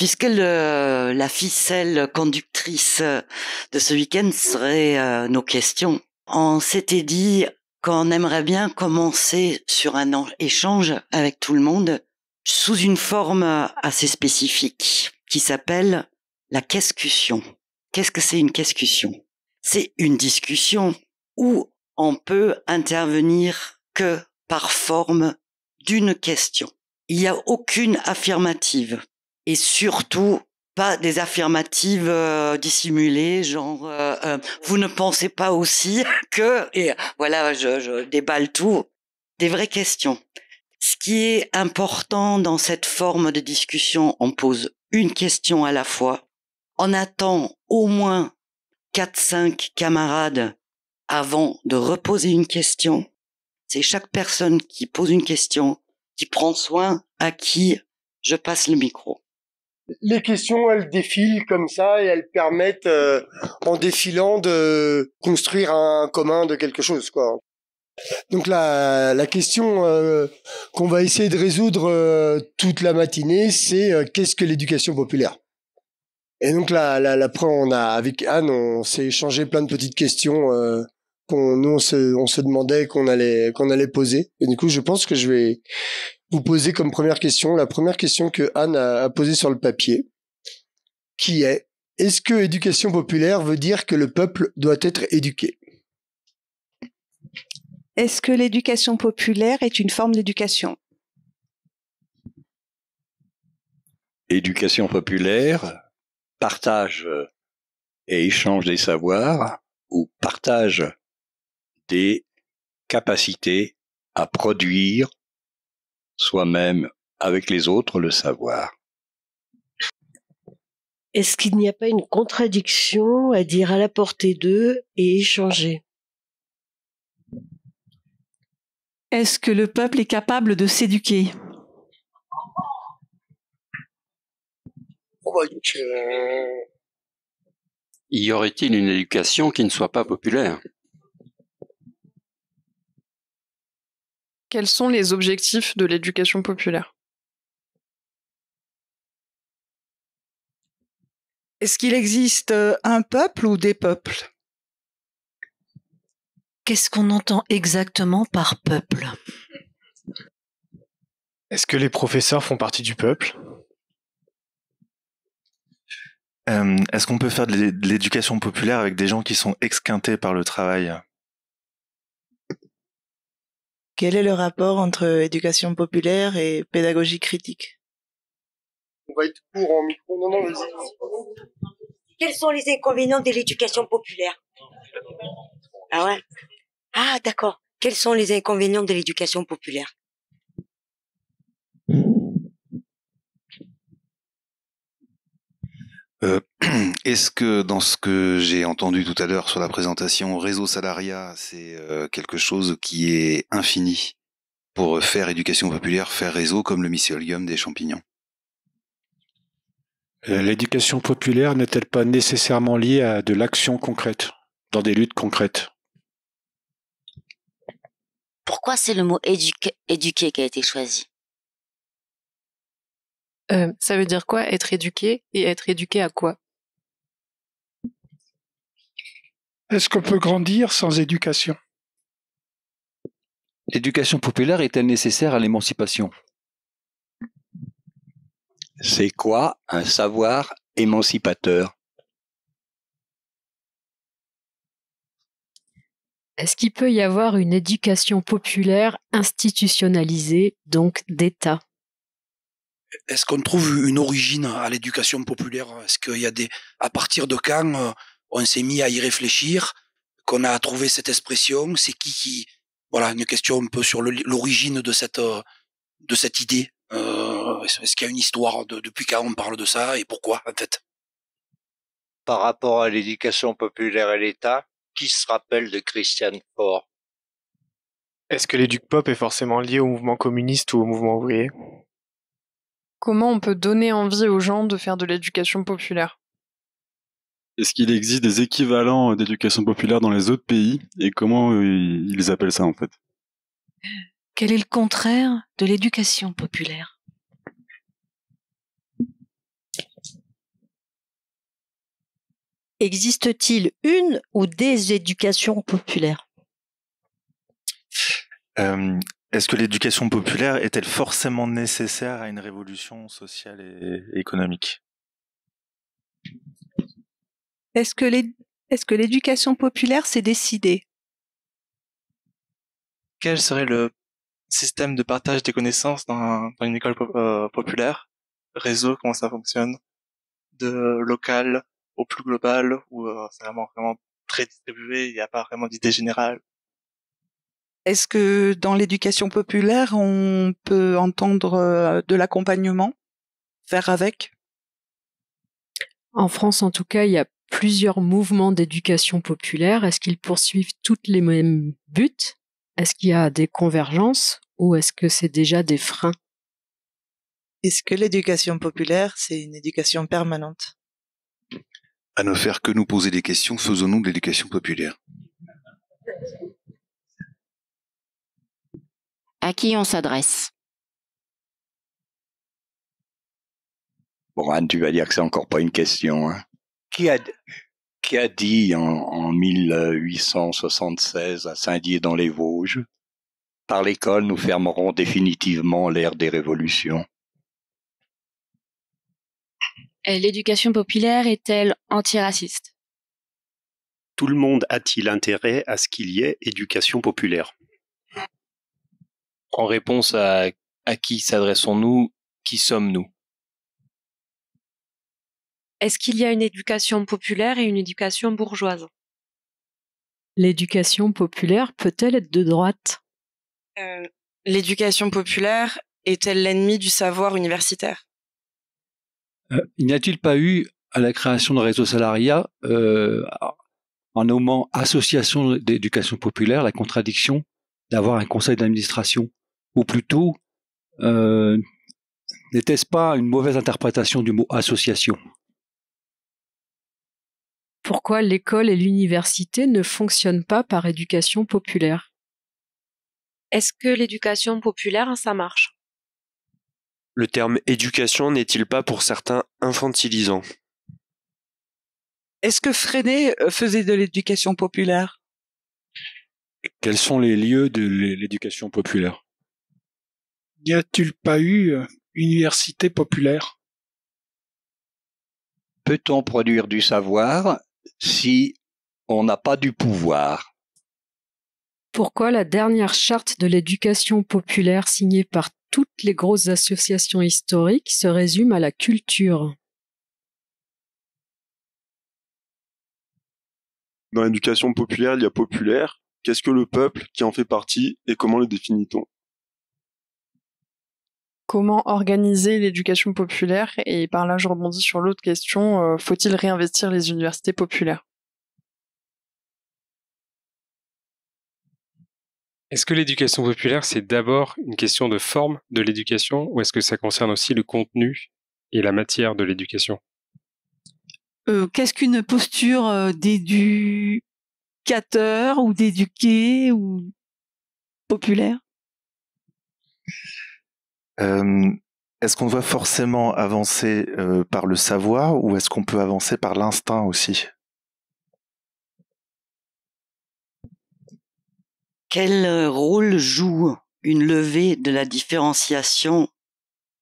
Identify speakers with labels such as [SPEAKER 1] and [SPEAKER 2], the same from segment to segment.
[SPEAKER 1] puisque la ficelle conductrice de ce week-end serait nos questions. On s'était dit qu'on aimerait bien commencer sur un échange avec tout le monde sous une forme assez spécifique qui s'appelle la quescution. Qu'est-ce que c'est une quescution? C'est une discussion où on peut intervenir que par forme d'une question. Il n'y a aucune affirmative et surtout pas des affirmatives dissimulées, genre vous ne pensez pas aussi que, et voilà, je déballe tout, des vraies questions. Ce qui est important dans cette forme de discussion, on pose une question à la fois, on attend au moins 4-5 camarades avant de reposer une question. C'est chaque personne qui pose une question, qui prend soin à qui je passe le micro.
[SPEAKER 2] Les questions, elles défilent comme ça et elles permettent, en défilant, de construire un commun de quelque chose, quoi. Donc la question qu'on va essayer de résoudre toute la matinée, c'est qu'est-ce que l'éducation populaire? Et donc avec Anne, on s'est échangé plein de petites questions on se demandait qu'on allait poser. Et du coup, je pense que je vais vous poser comme première question la première question que Anne a posée sur le papier, qui est: est-ce que éducation populaire veut dire que le peuple doit être éduqué?
[SPEAKER 3] Est-ce que l'éducation populaire est une forme d'éducation?
[SPEAKER 4] Éducation populaire, partage et échange des savoirs ou partage des capacités à produire soi-même avec les autres le savoir.
[SPEAKER 5] Est-ce qu'il n'y a pas une contradiction à dire à la portée d'eux et échanger?
[SPEAKER 3] Est-ce que le peuple est capable de s'éduquer?
[SPEAKER 6] Y aurait-il une éducation qui ne soit pas populaire?
[SPEAKER 7] Quels sont les objectifs de l'éducation populaire?
[SPEAKER 3] Est-ce qu'il existe un peuple ou des peuples?
[SPEAKER 8] Qu'est-ce qu'on entend exactement par peuple?
[SPEAKER 9] Est-ce que les professeurs font partie du peuple?
[SPEAKER 10] Est-ce qu'on peut faire de l'éducation populaire avec des gens qui sont exquintés par le travail?
[SPEAKER 11] Quel est le rapport entre éducation populaire et pédagogie critique?
[SPEAKER 2] On va être court en micro. Non, vas-y.
[SPEAKER 12] Quels sont les inconvénients de l'éducation populaire? Ah ouais? Ah, d'accord. Quels sont les inconvénients de l'éducation populaire?
[SPEAKER 10] Est-ce que dans ce que j'ai entendu tout à l'heure sur la présentation, réseau salariat, c'est quelque chose qui est infini pour faire éducation populaire, faire réseau comme le mycélium des champignons?
[SPEAKER 9] L'éducation populaire n'est-elle pas nécessairement liée à de l'action concrète, dans des luttes concrètes?
[SPEAKER 8] Pourquoi c'est le mot éduquer qui a été choisi?
[SPEAKER 7] Ça veut dire quoi, être éduqué, et être éduqué à quoi?
[SPEAKER 13] Est-ce qu'on peut grandir sans éducation?
[SPEAKER 14] L'éducation populaire est-elle nécessaire à l'émancipation?
[SPEAKER 4] C'est quoi un savoir émancipateur?
[SPEAKER 15] Est-ce qu'il peut y avoir une éducation populaire institutionnalisée, donc d'État?
[SPEAKER 16] Est-ce qu'on trouve une origine à l'éducation populaire? Est-ce qu'il y a à partir de quand on s'est mis à y réfléchir, qu'on a trouvé cette expression? C'est qui voilà, une question un peu sur l'origine de cette idée. Est-ce qu'il y a une histoire depuis quand on parle de ça et pourquoi, en fait?
[SPEAKER 17] Par rapport à l'éducation populaire et l'État, qui se rappelle de Christian Faure?
[SPEAKER 9] Est-ce que l'éduc-pop est forcément lié au mouvement communiste ou au mouvement ouvrier?
[SPEAKER 7] Comment on peut donner envie aux gens de faire de l'éducation populaire?
[SPEAKER 18] Est-ce qu'il existe des équivalents d'éducation populaire dans les autres pays et comment ils appellent ça en fait?
[SPEAKER 8] Quel est le contraire de l'éducation populaire?
[SPEAKER 5] Existe-t-il une ou des éducations populaires?
[SPEAKER 19] Est-ce que l'éducation populaire est-elle forcément nécessaire à une révolution sociale et économique?
[SPEAKER 3] Est-ce que l'éducation populaire s'est décidée?
[SPEAKER 20] Quel serait le système de partage des connaissances dans une école populaire? Réseau, comment ça fonctionne? De local au plus global, ou c'est vraiment très distribué, il n'y a pas vraiment d'idée générale?
[SPEAKER 3] Est-ce que dans l'éducation populaire, on peut entendre de l'accompagnement, faire avec?
[SPEAKER 15] En France, en tout cas, il y a plusieurs mouvements d'éducation populaire. Est-ce qu'ils poursuivent toutes les mêmes buts? Est-ce qu'il y a des convergences ou est-ce que c'est déjà des freins?
[SPEAKER 11] Est-ce que l'éducation populaire, c'est une éducation permanente?
[SPEAKER 10] À ne faire que nous poser des questions, faisons-nous de l'éducation populaire?
[SPEAKER 8] À qui on s'adresse?
[SPEAKER 4] Bon, Anne, tu vas dire que c'est encore pas une question. Hein. Qui a dit en 1876 à Saint-Dié dans les Vosges, par l'école, nous fermerons définitivement l'ère des révolutions?
[SPEAKER 21] L'éducation populaire est-elle antiraciste?
[SPEAKER 22] Tout le monde a-t-il intérêt à ce qu'il y ait éducation populaire?
[SPEAKER 23] En réponse à qui s'adressons-nous? Qui sommes-nous?
[SPEAKER 7] Est-ce qu'il y a une éducation populaire et une éducation bourgeoise?
[SPEAKER 15] L'éducation populaire peut-elle être de droite?
[SPEAKER 24] L'éducation populaire est-elle l'ennemi du savoir universitaire?
[SPEAKER 14] N'y a-t-il pas eu, à la création de Réseau Salariat, en nommant association d'éducation populaire, la contradiction d'avoir un conseil d'administration? Ou plutôt, n'était-ce pas une mauvaise interprétation du mot association?
[SPEAKER 15] Pourquoi l'école et l'université ne fonctionnent pas par éducation populaire?
[SPEAKER 7] Est-ce que l'éducation populaire, ça marche?
[SPEAKER 25] Le terme éducation n'est-il pas pour certains infantilisant?
[SPEAKER 3] Est-ce que Freinet faisait de l'éducation populaire?
[SPEAKER 9] Quels sont les lieux de l'éducation populaire?
[SPEAKER 13] N'y a-t-il pas eu université populaire?
[SPEAKER 4] Peut-on produire du savoir si on n'a pas du pouvoir?
[SPEAKER 15] Pourquoi la dernière charte de l'éducation populaire signée par toutes les grosses associations historiques se résume à la culture?
[SPEAKER 18] Dans l'éducation populaire, il y a populaire. Qu'est-ce que le peuple qui en fait partie et comment le définit-on?
[SPEAKER 7] Comment organiser l'éducation populaire? Et par là, je rebondis sur l'autre question, faut-il réinvestir les universités populaires?
[SPEAKER 26] Est-ce que l'éducation populaire, c'est d'abord une question de forme de l'éducation ou est-ce que ça concerne aussi le contenu et la matière de l'éducation?
[SPEAKER 3] Qu'est-ce qu'une posture d'éducateur ou d'éduqué ou populaire?
[SPEAKER 19] Est-ce qu'on doit forcément avancer par le savoir ou est-ce qu'on peut avancer par l'instinct aussi?
[SPEAKER 1] Quel rôle joue une levée de la différenciation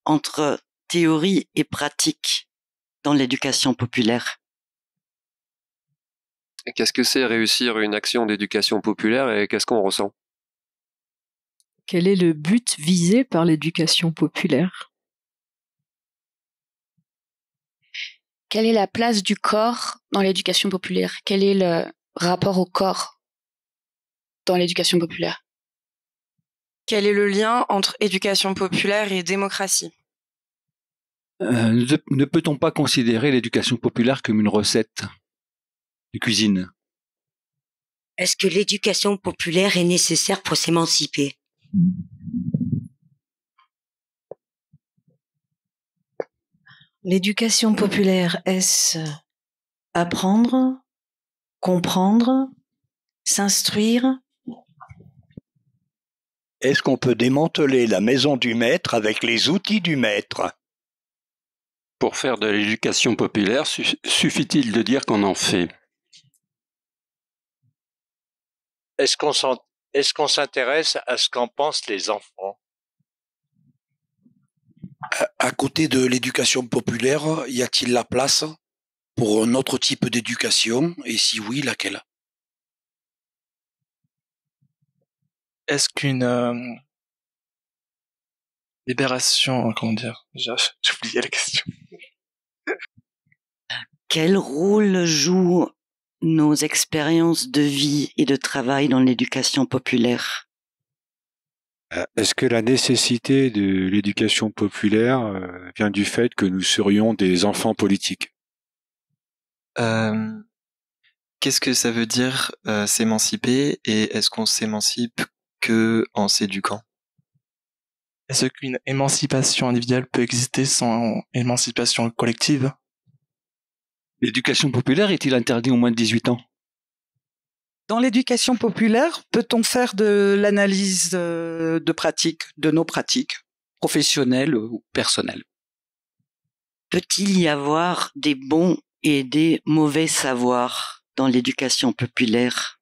[SPEAKER 1] entre théorie et pratique dans l'éducation populaire?
[SPEAKER 6] Qu'est-ce que c'est réussir une action d'éducation populaire et qu'est-ce qu'on ressent?
[SPEAKER 15] Quel est le but visé par l'éducation populaire?
[SPEAKER 21] Quelle est la place du corps dans l'éducation populaire? Quel est le rapport au corps dans l'éducation populaire?
[SPEAKER 24] Quel est le lien entre éducation populaire et démocratie?
[SPEAKER 14] Ne peut-on pas considérer l'éducation populaire comme une recette de cuisine?
[SPEAKER 12] Est-ce que l'éducation populaire est nécessaire pour s'émanciper?
[SPEAKER 5] L'éducation populaire, est-ce apprendre, comprendre, s'instruire?
[SPEAKER 4] Est-ce qu'on peut démanteler la maison du maître avec les outils du maître?
[SPEAKER 6] Pour faire de l'éducation populaire, suffit-il de dire qu'on en fait?
[SPEAKER 2] Est-ce qu'on s'intéresse à ce qu'en pensent les enfants?
[SPEAKER 10] À côté de l'éducation populaire, y a-t-il la place pour un autre type d'éducation? Et si oui, laquelle?
[SPEAKER 11] Est-ce qu'une libération, comment dire? J'ai oublié la question.
[SPEAKER 1] Quel rôle jouent nos expériences de vie et de travail dans l'éducation populaire?
[SPEAKER 9] Est-ce que la nécessité de l'éducation populaire vient du fait que nous serions des enfants politiques?
[SPEAKER 16] Qu'est-ce que ça veut dire s'émanciper, et est-ce qu'on s'émancipe que en s'éduquant?
[SPEAKER 11] Est-ce qu'une émancipation individuelle peut exister sans émancipation collective?
[SPEAKER 14] L'éducation populaire est-il interdit aux moins de 18 ans?
[SPEAKER 3] Dans l'éducation populaire, peut-on faire de l'analyse de pratiques, de nos pratiques, professionnelles ou personnelles?
[SPEAKER 1] Peut-il y avoir des bons et des mauvais savoirs dans l'éducation populaire?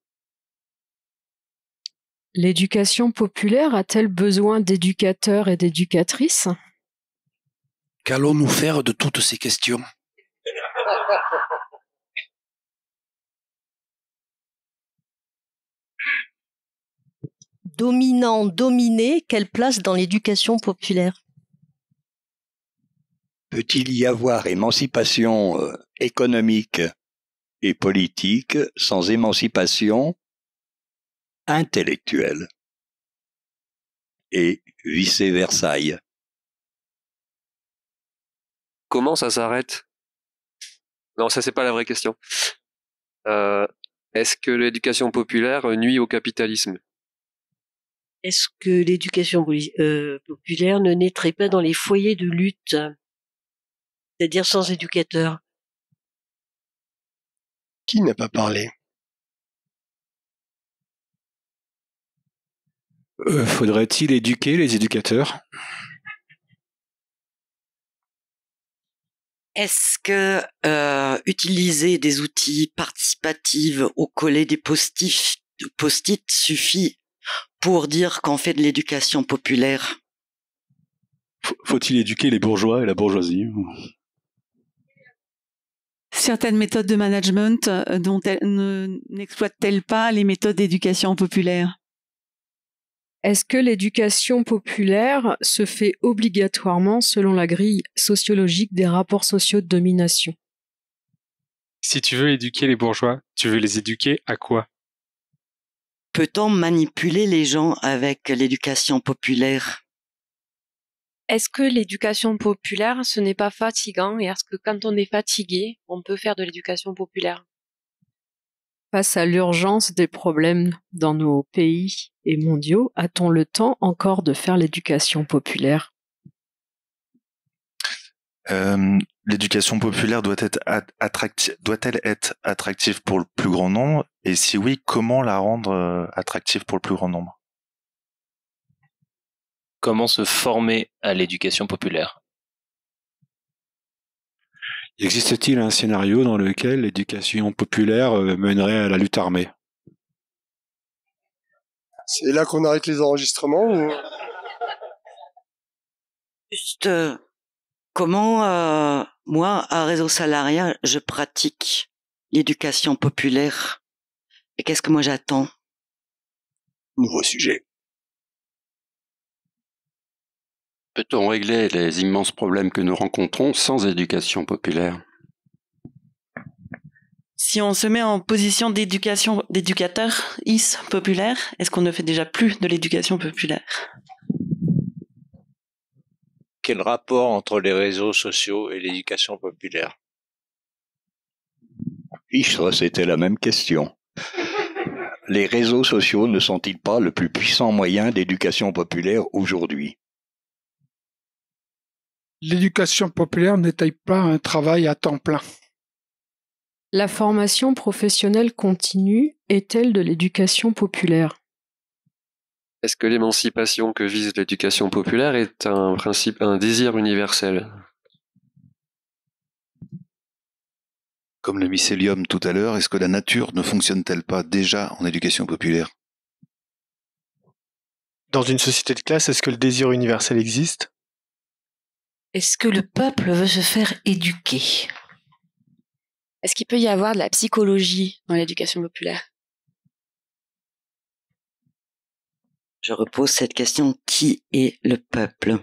[SPEAKER 15] L'éducation populaire a-t-elle besoin d'éducateurs et d'éducatrices?
[SPEAKER 10] Qu'allons-nous faire de toutes ces questions?
[SPEAKER 5] Dominant, dominé, quelle place dans l'éducation populaire?
[SPEAKER 4] Peut-il y avoir émancipation économique et politique sans émancipation intellectuelle? Et vice-versa.
[SPEAKER 25] Comment ça s'arrête? Non, ça c'est pas la vraie question. Est-ce que l'éducation populaire nuit au capitalisme?
[SPEAKER 5] Est-ce que l'éducation populaire ne naîtrait pas dans les foyers de lutte, c'est-à-dire sans éducateurs?
[SPEAKER 2] Qui n'a pas parlé?
[SPEAKER 9] Faudrait-il éduquer les éducateurs?
[SPEAKER 1] Est-ce que utiliser des outils participatifs ou coller des post-it suffit pour dire qu'on fait de l'éducation populaire?
[SPEAKER 18] Faut-il éduquer les bourgeois et la bourgeoisie?
[SPEAKER 17] Certaines méthodes de management n'exploitent-elles pas les méthodes d'éducation populaire?
[SPEAKER 15] Est-ce que l'éducation populaire se fait obligatoirement selon la grille sociologique des rapports sociaux de domination?
[SPEAKER 26] Si tu veux éduquer les bourgeois, tu veux les éduquer à quoi?
[SPEAKER 1] Peut-on manipuler les gens avec l'éducation populaire?
[SPEAKER 21] Est-ce que l'éducation populaire, ce n'est pas fatigant, et est-ce que quand on est fatigué, on peut faire de l'éducation populaire?
[SPEAKER 15] Face à l'urgence des problèmes dans nos pays et mondiaux, a-t-on le temps encore de faire l'éducation populaire?
[SPEAKER 19] L'éducation populaire doit-elle être attractive pour le plus grand nombre? Et si oui, comment la rendre attractive pour le plus grand nombre?
[SPEAKER 23] Comment se former à l'éducation populaire?
[SPEAKER 9] Existe-t-il un scénario dans lequel l'éducation populaire mènerait à la lutte armée?
[SPEAKER 2] C'est là qu'on arrête les enregistrements ou...
[SPEAKER 1] Juste comment, moi, à Réseau Salariat, je pratique l'éducation populaire et qu'est-ce que moi j'attends?
[SPEAKER 10] Nouveau sujet.
[SPEAKER 6] Peut-on régler les immenses problèmes que nous rencontrons sans éducation populaire?
[SPEAKER 24] Si on se met en position d'éducateur populaire, est-ce qu'on ne fait déjà plus de l'éducation populaire?
[SPEAKER 2] Quel rapport entre les réseaux sociaux et l'éducation populaire?
[SPEAKER 4] Fichtre, c'était la même question. Les réseaux sociaux ne sont-ils pas le plus puissant moyen d'éducation populaire aujourd'hui?
[SPEAKER 13] L'éducation populaire n'est-elle pas un travail à temps plein?
[SPEAKER 15] La formation professionnelle continue est-elle de l'éducation populaire?
[SPEAKER 25] Est-ce que l'émancipation que vise l'éducation populaire est un désir universel?
[SPEAKER 7] comme le mycélium tout à l'heure, est-ce que la nature ne fonctionne-t-elle pas déjà en éducation populaire?
[SPEAKER 8] Dans une société de classe, est-ce que le désir universel existe?
[SPEAKER 12] Est-ce que le peuple veut se faire éduquer?
[SPEAKER 21] Est-ce qu'il peut y avoir de la psychologie dans l'éducation populaire?
[SPEAKER 1] Je repose cette question. Qui est le peuple?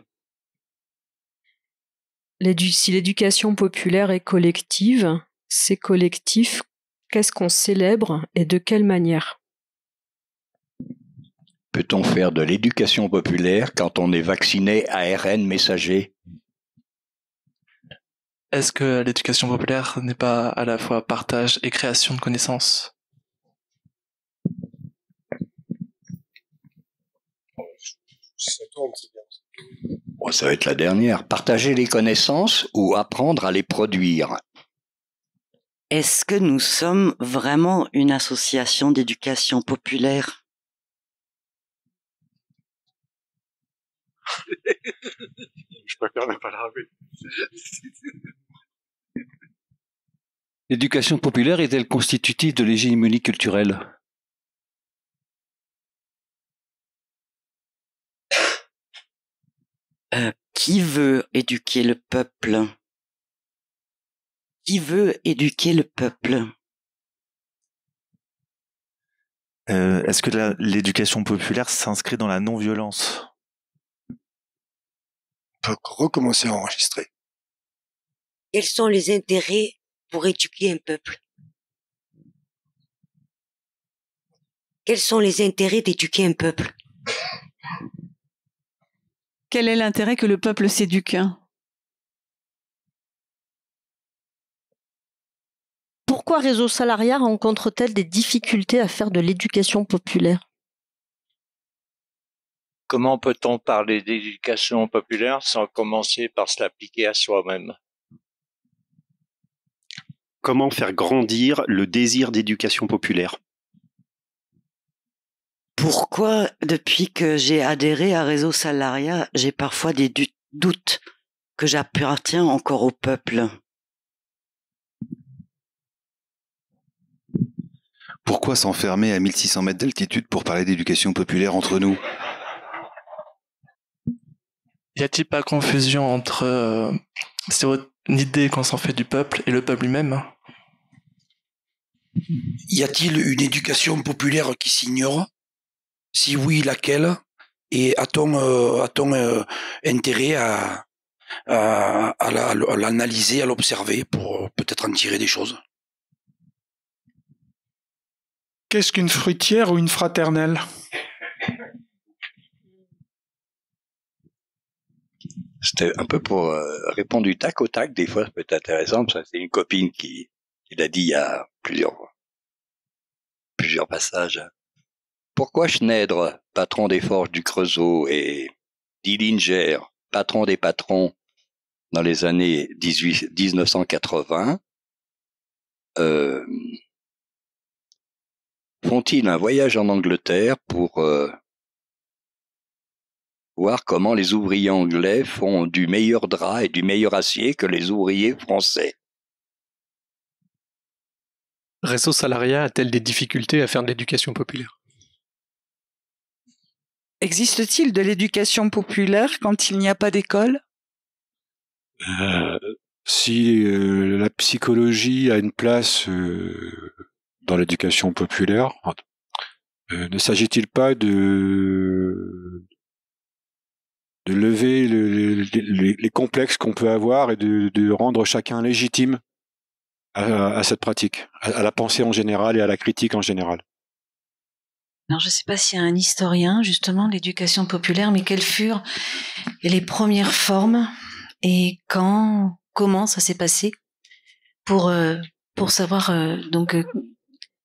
[SPEAKER 15] Si l'éducation populaire est collective, c'est collectif. Qu'est-ce qu'on célèbre et de quelle manière?
[SPEAKER 4] Peut-on faire de l'éducation populaire quand on est vacciné ARN messager?
[SPEAKER 11] Est-ce que l'éducation populaire n'est pas à la fois partage et création de connaissances?
[SPEAKER 4] Bon, ça va être la dernière. Partager les connaissances ou apprendre à les produire?
[SPEAKER 1] Est-ce que nous sommes vraiment une association d'éducation populaire?
[SPEAKER 9] Je préfère ne pas la rappeler.
[SPEAKER 14] L'éducation populaire est-elle constitutive de l'hégémonie culturelle?
[SPEAKER 1] Qui veut éduquer le peuple? Qui veut éduquer le peuple?
[SPEAKER 19] Est-ce que l'éducation populaire s'inscrit dans la non-violence?
[SPEAKER 10] On peut recommencer à enregistrer.
[SPEAKER 16] Quels sont les intérêts pour éduquer un peuple? Quels sont les intérêts d'éduquer un peuple?
[SPEAKER 17] Quel est l'intérêt que le peuple s'éduque?
[SPEAKER 5] Pourquoi Réseau Salariat rencontre-t-elle des difficultés à faire de l'éducation populaire?
[SPEAKER 2] Comment peut-on parler d'éducation populaire sans commencer par se l'appliquer à soi-même?
[SPEAKER 20] Comment faire grandir le désir d'éducation populaire?
[SPEAKER 1] Pourquoi, depuis que j'ai adhéré à Réseau Salariat, j'ai parfois des doutes que j'appartiens encore au peuple?
[SPEAKER 7] Pourquoi s'enfermer à 1600 mètres d'altitude pour parler d'éducation populaire entre nous?
[SPEAKER 11] Y a-t-il pas confusion entre l'idée qu'on s'en fait du peuple et le peuple lui-même?
[SPEAKER 10] Y a-t-il une éducation populaire qui s'ignore? Si oui, laquelle? Et a-t-on intérêt à l'analyser, à l'observer pour peut-être en tirer des choses?
[SPEAKER 13] Qu'est-ce qu'une fruitière ou une fraternelle?
[SPEAKER 4] C'était un peu pour répondre du tac au tac. Des fois, ça peut être intéressant. Ça, c'est une copine qui l'a dit il y a plusieurs passages. Pourquoi Schneider, patron des forges du Creusot, et Dillinger, patron des patrons dans les années 1980, font-ils un voyage en Angleterre pour voir comment les ouvriers anglais font du meilleur drap et du meilleur acier que les ouvriers français?
[SPEAKER 22] Réseau Salariat a-t-elle des difficultés à faire de l'éducation populaire?
[SPEAKER 3] Existe-t-il de l'éducation populaire quand il n'y a pas d'école?
[SPEAKER 9] Si la psychologie a une place dans l'éducation populaire, ne s'agit-il pas de lever les complexes qu'on peut avoir et de rendre chacun légitime à cette pratique, à la pensée en général et à la critique en général?
[SPEAKER 12] Alors, je ne sais pas s'il y a un historien, justement, de l'éducation populaire, mais quelles furent les premières formes et comment ça s'est passé pour savoir,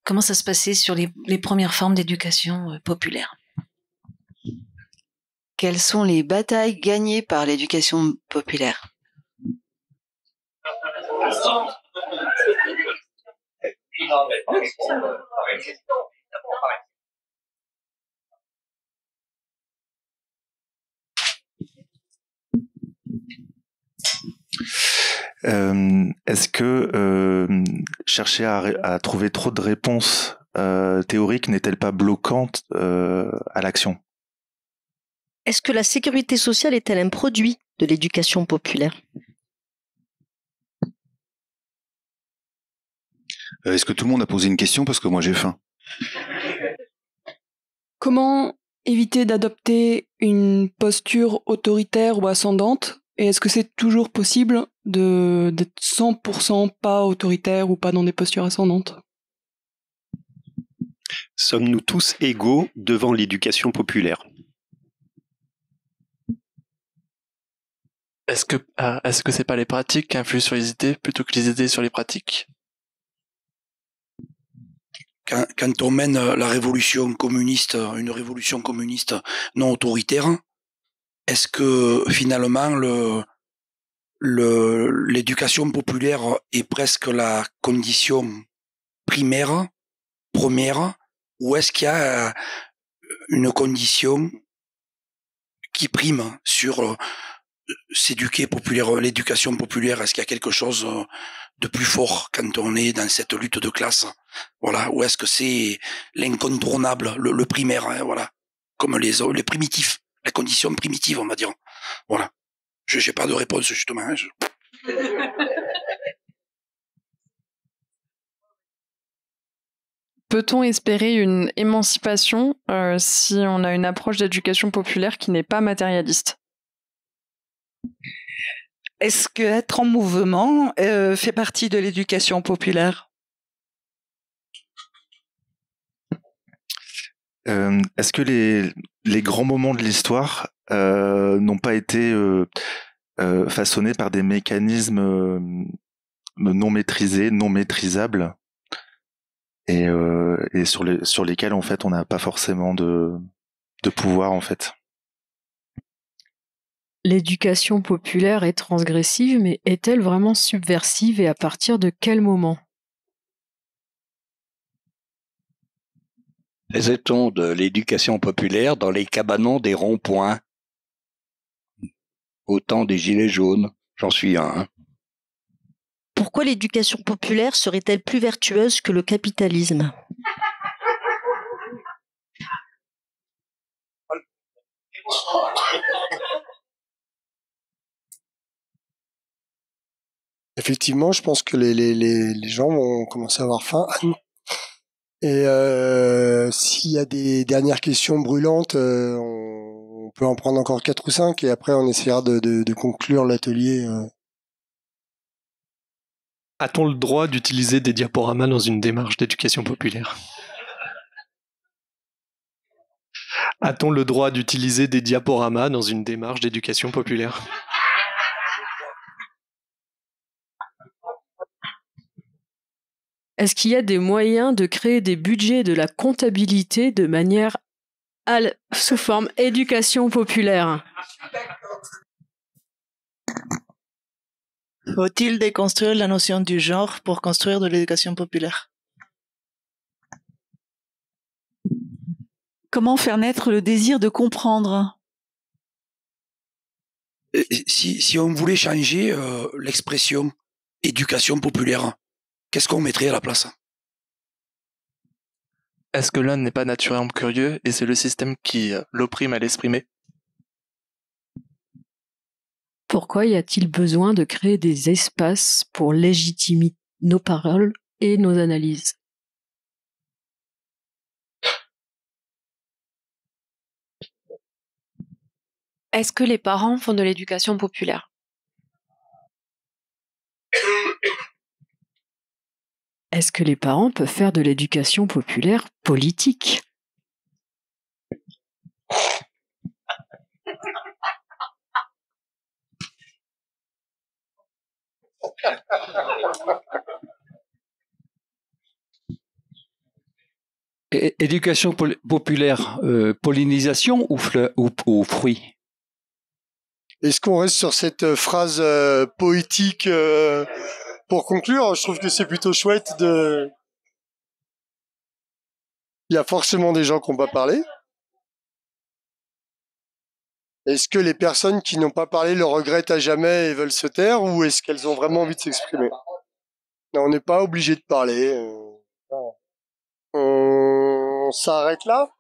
[SPEAKER 12] comment ça se passait sur les premières formes d'éducation populaire.
[SPEAKER 17] Quelles sont les batailles gagnées par l'éducation populaire?
[SPEAKER 19] Est-ce que chercher à trouver trop de réponses théoriques n'est-elle pas bloquante à l'action?
[SPEAKER 6] Est-ce que la sécurité sociale est-elle un produit de l'éducation populaire?
[SPEAKER 7] Est-ce que tout le monde a posé une question parce que moi j'ai faim?
[SPEAKER 18] Comment éviter d'adopter une posture autoritaire ou ascendante? Et est-ce que c'est toujours possible d'être 100% pas autoritaire ou pas dans des postures ascendantes?
[SPEAKER 20] Sommes-nous tous égaux devant l'éducation populaire?
[SPEAKER 11] Est-ce que c'est pas les pratiques qui influent sur les idées plutôt que les idées sur les pratiques?
[SPEAKER 10] Quand on mène la révolution communiste, une révolution communiste non autoritaire, est-ce que finalement l'éducation populaire est presque la condition primaire, première, ou est-ce qu'il y a une condition qui prime sur s'éduquer populaire, l'éducation populaire? Est-ce qu'il y a quelque chose de plus fort quand on est dans cette lutte de classe? Voilà. Ou est-ce que c'est l'incontournable, le primaire, hein, voilà. Comme les primitifs, la condition primitive, on va dire. Voilà. Je n'ai pas de réponse, justement. Hein,
[SPEAKER 23] Peut-on espérer une émancipation si on a une approche d'éducation populaire qui n'est pas matérialiste?
[SPEAKER 3] Est-ce que être en mouvement fait partie de l'éducation populaire?
[SPEAKER 19] Est-ce que les grands moments de l'histoire n'ont pas été façonnés par des mécanismes non maîtrisés, non maîtrisables, et sur lesquels en fait on n'a pas forcément de pouvoir en fait?
[SPEAKER 15] L'éducation populaire est transgressive, mais est-elle vraiment subversive et à partir de quel moment?
[SPEAKER 4] Faisait-on de l'éducation populaire dans les cabanons des ronds-points? Au temps des gilets jaunes, j'en suis un. Hein.
[SPEAKER 6] Pourquoi l'éducation populaire serait-elle plus vertueuse que le capitalisme?
[SPEAKER 24] Effectivement, je pense que les gens vont commencer à avoir faim. Et s'il y a des dernières questions brûlantes, on peut en prendre encore 4 ou 5 et après on essaiera de conclure l'atelier.
[SPEAKER 22] A-t-on le droit d'utiliser des diaporamas dans une démarche d'éducation populaire? A-t-on le droit d'utiliser des diaporamas dans une démarche d'éducation populaire?
[SPEAKER 15] Est-ce qu'il y a des moyens de créer des budgets de la comptabilité de manière sous forme éducation populaire?
[SPEAKER 25] Faut-il déconstruire la notion du genre pour construire de l'éducation populaire? Comment faire naître le désir de comprendre?
[SPEAKER 10] Si on voulait changer l'expression éducation populaire, qu'est-ce qu'on mettrait à la place?
[SPEAKER 11] Est-ce que l'homme n'est pas naturellement curieux et c'est le système qui l'opprime à l'exprimer?
[SPEAKER 15] Pourquoi y a-t-il besoin de créer des espaces pour légitimer nos paroles et nos analyses?
[SPEAKER 21] Est-ce que les parents font de l'éducation populaire?
[SPEAKER 15] Est-ce que les parents peuvent faire de l'éducation populaire politique?
[SPEAKER 14] Éducation populaire, pollinisation ou fruits?
[SPEAKER 24] Est-ce qu'on reste sur cette phrase poétique pour conclure? Je trouve que c'est plutôt chouette de... Il y a forcément des gens qui n'ont pas parlé. Est-ce que les personnes qui n'ont pas parlé le regrettent à jamais et veulent se taire, ou est-ce qu'elles ont vraiment envie de s'exprimer? Non, on n'est pas obligé de parler. On s'arrête là.